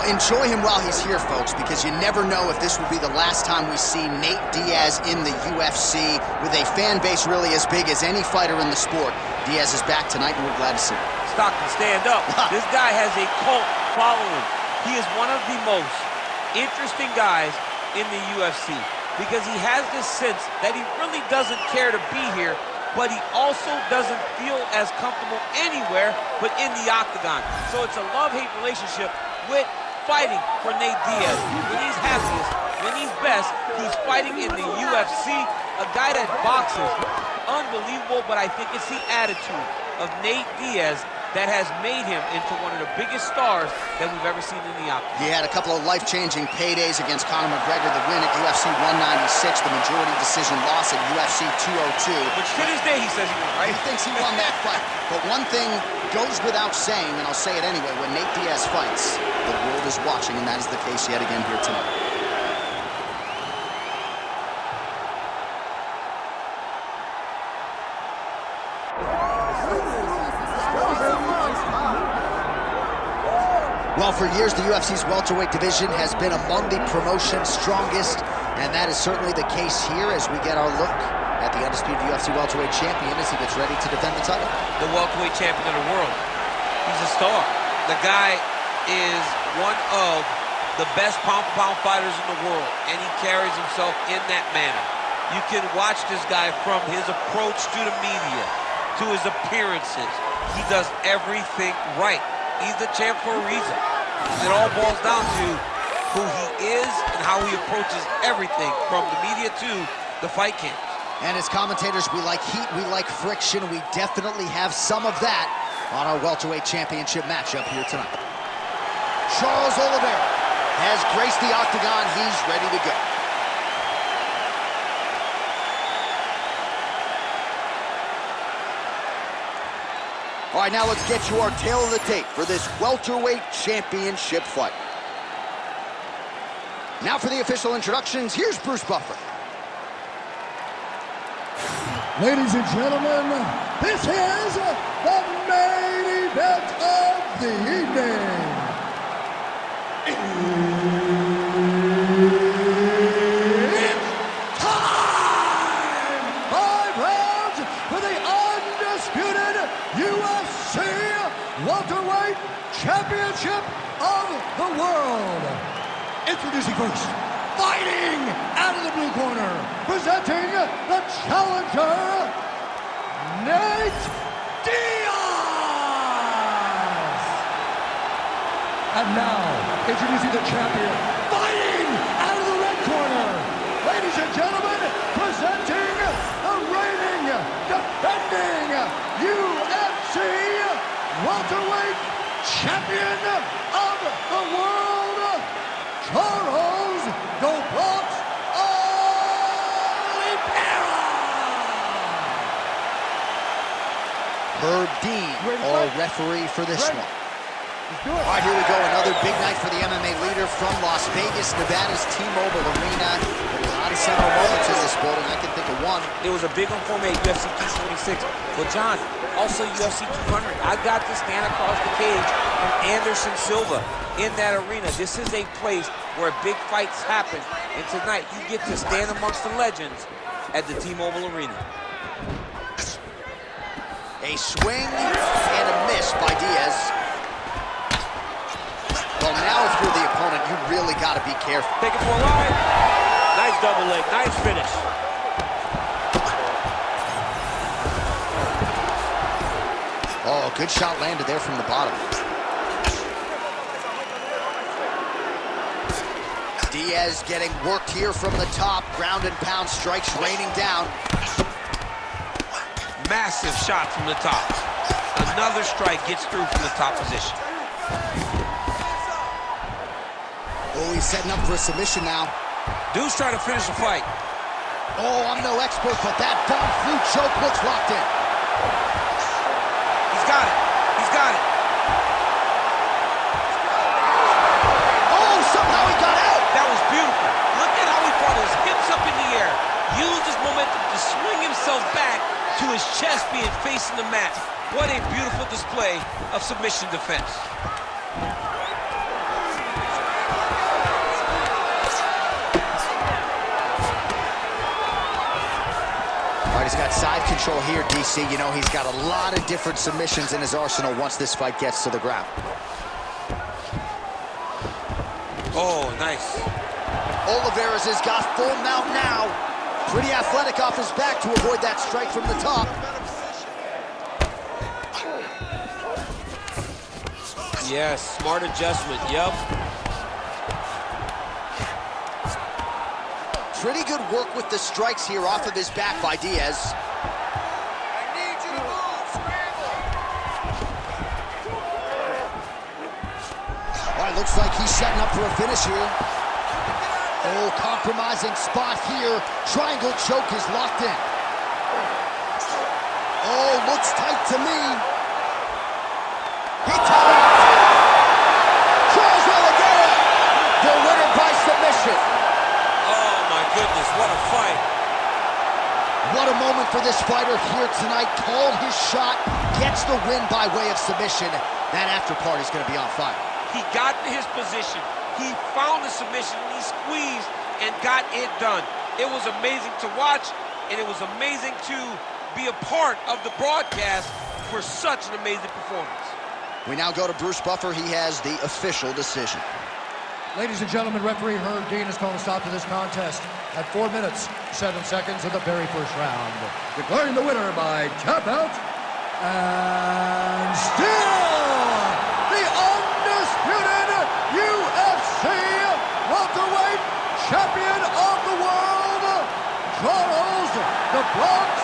Well, enjoy him while he's here, folks, because you never know if this will be the last time we see Nate Diaz in the UFC with a fan base really as big as any fighter in the sport. Diaz is back tonight, and we're glad to see him. Stockton, stand up. This guy has a cult following. He is one of the most interesting guys in the UFC because he has this sense that he really doesn't care to be here, but he also doesn't feel as comfortable anywhere but in the octagon. So it's a love-hate relationship with fighting for Nate Diaz. When he's happiest, when he's best, he's fighting in the UFC. A guy that boxes, unbelievable, but I think it's the attitude of Nate Diaz that has made him into one of the biggest stars that we've ever seen in the octagon. He had a couple of life-changing paydays against Conor McGregor, the win at UFC 196, the majority decision loss at UFC 202. Which to this day he says he won, right? He thinks he won that fight. But one thing goes without saying, and I'll say it anyway, when Nate Diaz fights, the world is watching, and that is the case yet again here tonight. Well, for years, the UFC's welterweight division has been among the promotion's strongest, and that is certainly the case here as we get our look at the undisputed UFC welterweight champion as he gets ready to defend the title. The welterweight champion of the world. He's a star. The guy is one of the best pound-for-pound fighters in the world, and he carries himself in that manner. You can watch this guy from his approach to the media, to his appearances. He does everything right. He's the champ for a reason. It all boils down to who he is and how he approaches everything from the media to the fight camps. And as commentators, we like heat, we like friction. We definitely have some of that on our welterweight championship matchup here tonight. Charles Oliveira has graced the octagon. He's ready to go. All right, now let's get you our tail of the tape for this welterweight championship fight. Now for the official introductions, here's Bruce Buffer. Ladies and gentlemen, this is the main event of the evening. It's time! 5 rounds for the undisputed UFC welterweight championship of the world. Introducing first, fighting out of the blue corner, presenting the challenger, Nate Diaz. And now, introducing the champion, fighting out of the red corner, ladies and gentlemen, presenting the reigning, defending UFC welterweight champion of the world, Charles Oliveira. Herb Dean, our referee for this one. All right, here we go. Another big night for the MMA leader from Las Vegas, Nevada's T-Mobile Arena. There's a lot of seminal moments in this building. I can think of one. It was a big one for me at UFC 226. But John, also UFC 200. I got to stand across the cage from Anderson Silva in that arena. This is a place where big fights happen. And tonight, you get to stand amongst the legends at the T-Mobile Arena. A swing and a miss by Diaz. Well, now if you're the opponent, you really got to be careful. Take it for a ride. Nice double leg, nice finish. Oh, good shot landed there from the bottom. Diaz getting worked here from the top. Ground and pound strikes raining down. Massive shot from the top. Another strike gets through from the top position. Oh, he's setting up for a submission now. Dude's trying to finish the fight. Oh, I'm no expert, but that Von Flue choke looks locked in. He's got it. He's got it. Oh, somehow he got out. That was beautiful. Look at how he brought his hips up in the air. Used his momentum to swing himself back to his chest being facing the mat. What a beautiful display of submission defense. He's got side control here, DC. You know, he's got a lot of different submissions in his arsenal once this fight gets to the ground. Oh, nice. Oliveira's has got full mount now. Pretty athletic off his back to avoid that strike from the top. Yes, smart adjustment, yep. Pretty good work with the strikes here off of his back by Diaz. I need you to move, scramble. All right, looks like he's setting up for a finish here. Oh, compromising spot here. Triangle choke is locked in. Oh, looks tight to me. He tapped. Charles Oliveira, the winner by submission. Oh my goodness, what a fight. What a moment for this fighter here tonight. Called his shot, gets the win by way of submission. That after part is going to be on fire. He got to his position. He found the submission, and he squeezed and got it done. It was amazing to watch, and it was amazing to be a part of the broadcast for such an amazing performance. We now go to Bruce Buffer. He has the official decision. Ladies and gentlemen, referee Herb Dean has called a stop to this contest at 4 minutes, 7 seconds of the very first round. Declaring the winner by tap out, and still the undisputed UFC welterweight champion of the world, Charles "The Bronx"